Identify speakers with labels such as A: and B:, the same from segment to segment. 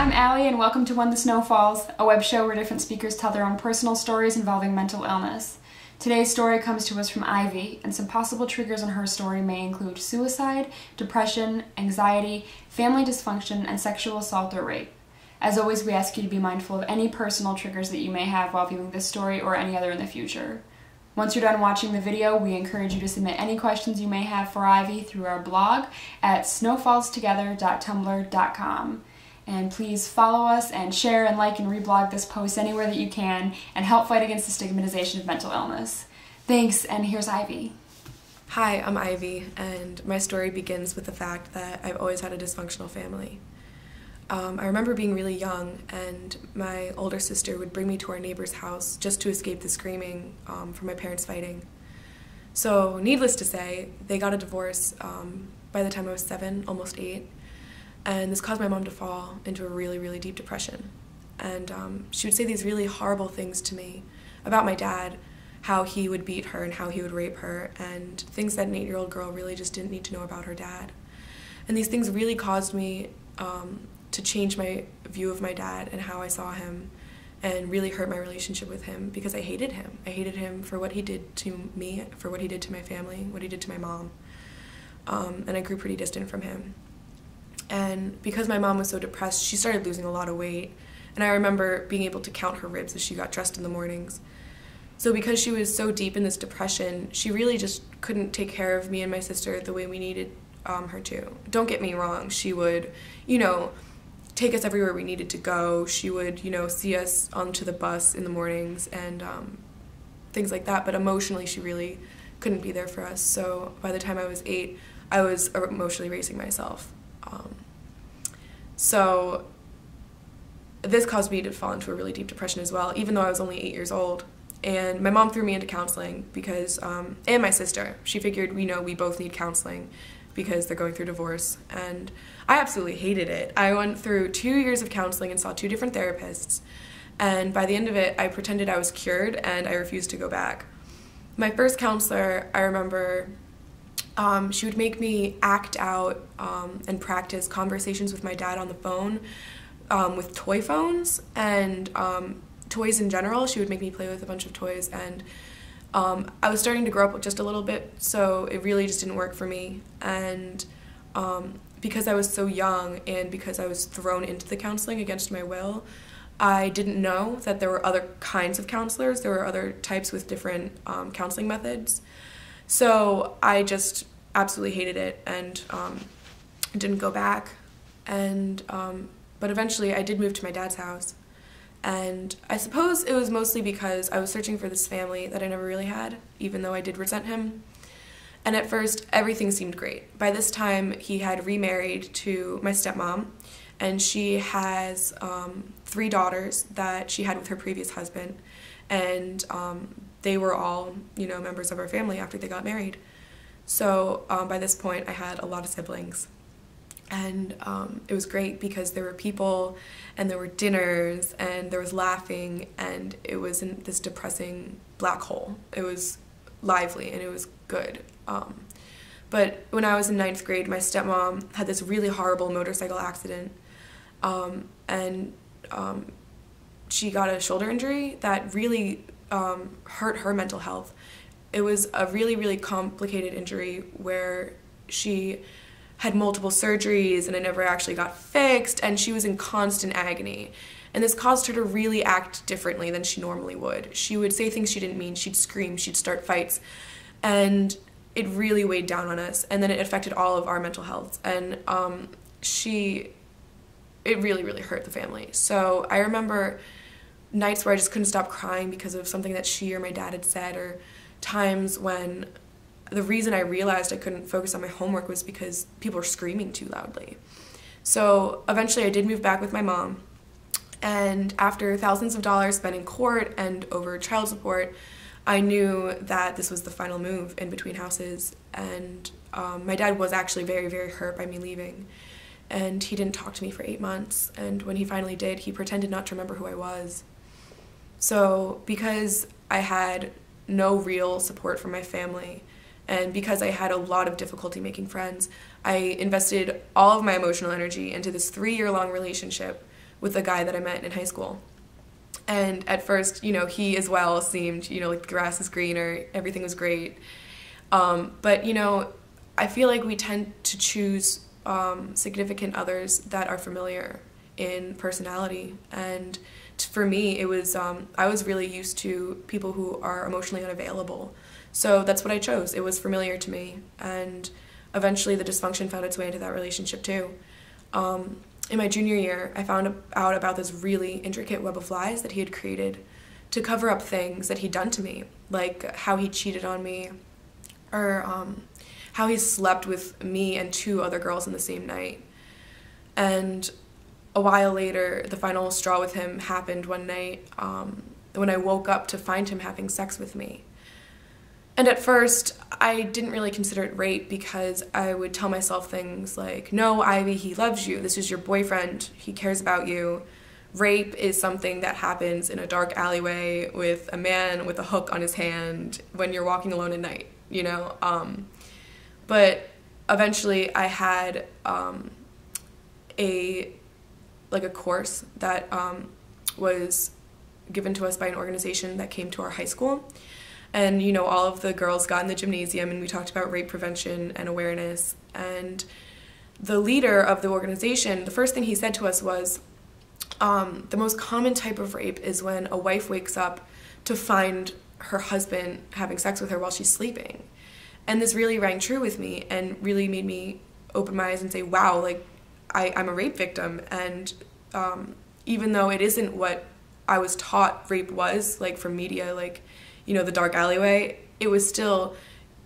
A: I'm Allie and welcome to When the Snow Falls, a web show where different speakers tell their own personal stories involving mental illness. Today's story comes to us from Ivy, and some possible triggers in her story may include suicide, depression, anxiety, family dysfunction, and sexual assault or rape. As always, we ask you to be mindful of any personal triggers that you may have while viewing this story or any other in the future. Once you're done watching the video, we encourage you to submit any questions you may have for Ivy through our blog at snowfallstogether.tumblr.com. And please follow us and share and like and reblog this post anywhere that you can and help fight against the stigmatization of mental illness. Thanks, and here's Ivy.
B: Hi, I'm Ivy, and my story begins with the fact that I've always had a dysfunctional family. I remember being really young, and my older sister would bring me to our neighbor's house just to escape the screaming from my parents fighting. So, needless to say, they got a divorce by the time I was 7, almost 8. And this caused my mom to fall into a really, really deep depression. And she would say these really horrible things to me about my dad, how he would beat her and how he would rape her, and things that an 8-year-old girl really just didn't need to know about her dad. And these things really caused me to change my view of my dad and how I saw him, and really hurt my relationship with him because I hated him. I hated him for what he did to me, for what he did to my family, what he did to my mom. And I grew pretty distant from him. And because my mom was so depressed, she started losing a lot of weight. And I remember being able to count her ribs as she got dressed in the mornings. So because she was so deep in this depression, she really just couldn't take care of me and my sister the way we needed her to. Don't get me wrong, she would, take us everywhere we needed to go. She would, see us onto the bus in the mornings and things like that. But emotionally, she really couldn't be there for us. So by the time I was 8, I was emotionally erasing myself. So this caused me to fall into a really deep depression as well, even though I was only 8 years old. And my mom threw me into counseling because, and my sister, she figured, we both need counseling because they're going through divorce. And I absolutely hated it. I went through 2 years of counseling and saw 2 different therapists. And by the end of it, I pretended I was cured and I refused to go back. My first counselor, I remember, she would make me act out and practice conversations with my dad on the phone with toy phones and toys in general. She would make me play with a bunch of toys, and I was starting to grow up just a little bit, so it really just didn't work for me. And because I was so young and because I was thrown into the counseling against my will, I didn't know that there were other kinds of counselors. There were other types with different counseling methods. So I just absolutely hated it and didn't go back. And but eventually I did move to my dad's house. And I suppose it was mostly because I was searching for this family that I never really had, even though I did resent him. And at first, everything seemed great. By this time, he had remarried to my stepmom, and she has 3 daughters that she had with her previous husband. And they were all, members of our family after they got married. So by this point, I had a lot of siblings. And it was great because there were people, and there were dinners, and there was laughing, and it wasn't this depressing black hole. It was lively, and it was good. But when I was in 9th grade, my stepmom had this really horrible motorcycle accident, and she got a shoulder injury that really hurt her mental health. It was a really, really complicated injury where she had multiple surgeries and it never actually got fixed, and she was in constant agony. And this caused her to really act differently than she normally would. She would say things she didn't mean, she'd scream, she'd start fights, and it really weighed down on us. And then it affected all of our mental health, and it really, really hurt the family. So I remember nights where I just couldn't stop crying because of something that she or my dad had said, or times when the reason I realized I couldn't focus on my homework was because people were screaming too loudly. So eventually I did move back with my mom, and after thousands of dollars spent in court and over child support, I knew that this was the final move in between houses. And my dad was actually very, very hurt by me leaving, and he didn't talk to me for 8 months, and when he finally did, he pretended not to remember who I was. So because I had no real support from my family, and because I had a lot of difficulty making friends, I invested all of my emotional energy into this 3-year-long relationship with a guy that I met in high school. And at first, you know, he as well seemed, you know, like the grass is greener, everything was great. But, you know, I feel like we tend to choose significant others that are familiar in personality. And for me, it was, I was really used to people who are emotionally unavailable. So that's what I chose. It was familiar to me. And eventually the dysfunction found its way into that relationship too. In my junior year, I found out about this really intricate web of lies that he had created to cover up things that he'd done to me, like how he cheated on me, or how he slept with me and 2 other girls in the same night. And a while later, the final straw with him happened one night when I woke up to find him having sex with me. And at first, I didn't really consider it rape because I would tell myself things like, no, Ivy, he loves you. This is your boyfriend. He cares about you. Rape is something that happens in a dark alleyway with a man with a hook on his hand when you're walking alone at night, you know? But eventually I had a course that was given to us by an organization that came to our high school. And, you know, all of the girls got in the gymnasium and we talked about rape prevention and awareness. And the leader of the organization, the first thing he said to us was, the most common type of rape is when a wife wakes up to find her husband having sex with her while she's sleeping. And this really rang true with me and really made me open my eyes and say, wow, like, I'm a rape victim. And even though it isn't what I was taught rape was, like from media, like, you know, the dark alleyway, it was still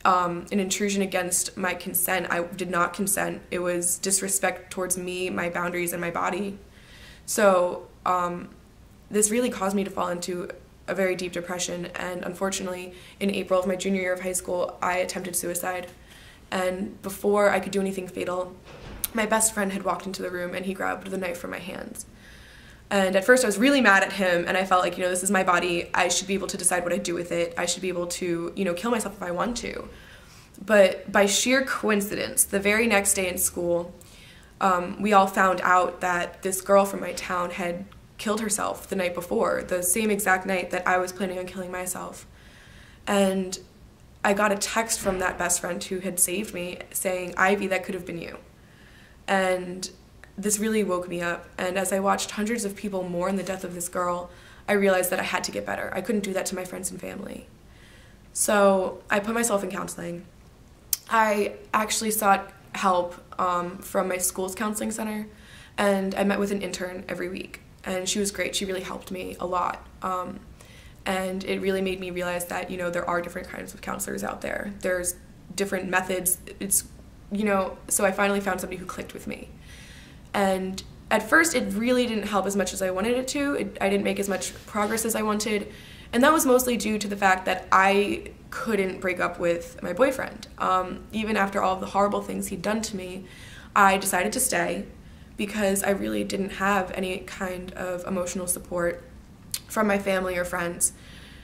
B: an intrusion against my consent. I did not consent. It was disrespect towards me, my boundaries, and my body. So this really caused me to fall into a very deep depression. And unfortunately, in April of my junior year of high school, I attempted suicide. And before I could do anything fatal, my best friend had walked into the room and he grabbed the knife from my hands. And at first I was really mad at him and I felt like, you know, this is my body. I should be able to decide what I do with it. I should be able to, you know, kill myself if I want to. But by sheer coincidence, the very next day in school, we all found out that this girl from my town had killed herself the night before, the same exact night that I was planning on killing myself. And I got a text from that best friend who had saved me saying, Ivy, that could have been you. And this really woke me up, and as I watched hundreds of people mourn the death of this girl, I realized that I had to get better. I couldn't do that to my friends and family. So I put myself in counseling. I actually sought help from my school's counseling center, and I met with an intern every week, and she was great. She really helped me a lot. And it really made me realize that, you know, there are different kinds of counselors out there. There's different methods. It's, you know, so I finally found somebody who clicked with me. And at first, it really didn't help as much as I wanted it to. I didn't make as much progress as I wanted. And that was mostly due to the fact that I couldn't break up with my boyfriend. Even after all of the horrible things he'd done to me, I decided to stay because I really didn't have any kind of emotional support from my family or friends.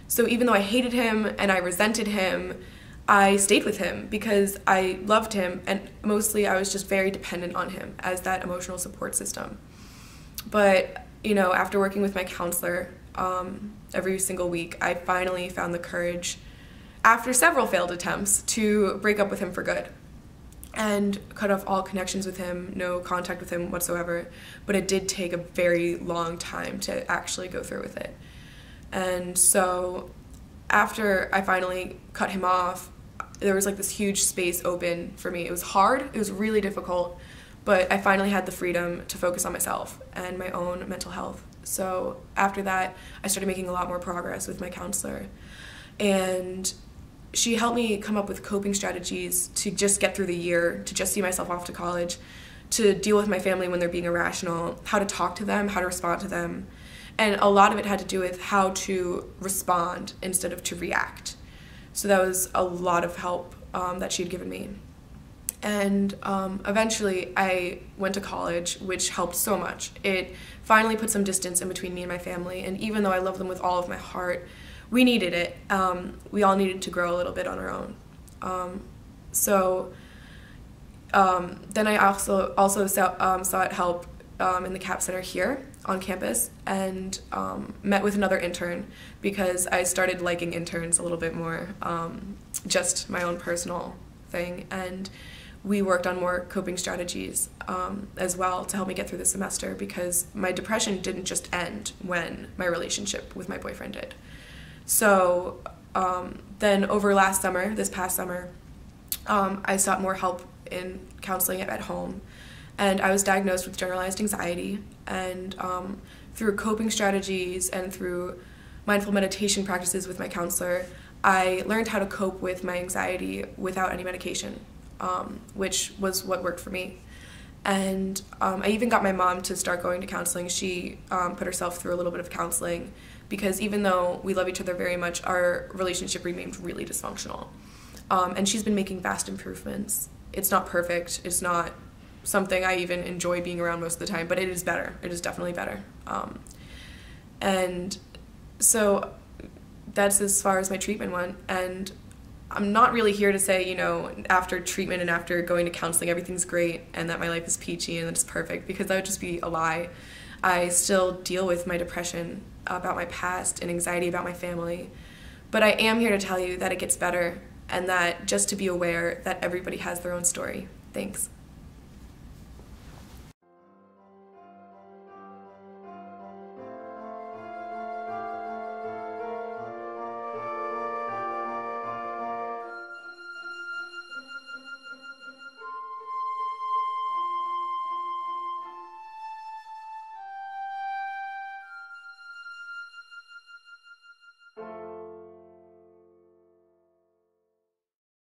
B: So even though I hated him and I resented him, I stayed with him because I loved him, and mostly I was just very dependent on him as that emotional support system. But, you know, after working with my counselor every single week, I finally found the courage, after several failed attempts, to break up with him for good and cut off all connections with him, no contact with him whatsoever. But it did take a very long time to actually go through with it. And so after I finally cut him off, there was like this huge space open for me. It was hard, it was really difficult, but I finally had the freedom to focus on myself and my own mental health. So after that, I started making a lot more progress with my counselor. And she helped me come up with coping strategies to just get through the year, to just see myself off to college, to deal with my family when they're being irrational, how to talk to them, how to respond to them. And a lot of it had to do with how to respond instead of to react. So that was a lot of help that she had given me. And eventually I went to college, which helped so much. It finally put some distance in between me and my family, and even though I love them with all of my heart, we needed it. We all needed to grow a little bit on our own. Then I also sought help in the CAP Center here, on campus and met with another intern because I started liking interns a little bit more, just my own personal thing. And we worked on more coping strategies as well to help me get through the semester, because my depression didn't just end when my relationship with my boyfriend did. So then over this past summer, I sought more help in counseling at home, and I was diagnosed with generalized anxiety. And through coping strategies and through mindful meditation practices with my counselor, I learned how to cope with my anxiety without any medication, which was what worked for me. And I even got my mom to start going to counseling. She put herself through a little bit of counseling because even though we love each other very much, our relationship remained really dysfunctional. And she's been making vast improvements. It's not perfect. It's not something I even enjoy being around most of the time, but it is better. It is definitely better. And so that's as far as my treatment went. And I'm not really here to say, you know, after treatment and after going to counseling, everything's great and that my life is peachy and that it's perfect, because that would just be a lie. I still deal with my depression about my past and anxiety about my family. But I am here to tell you that it gets better, and that just to be aware that everybody has their own story. Thanks.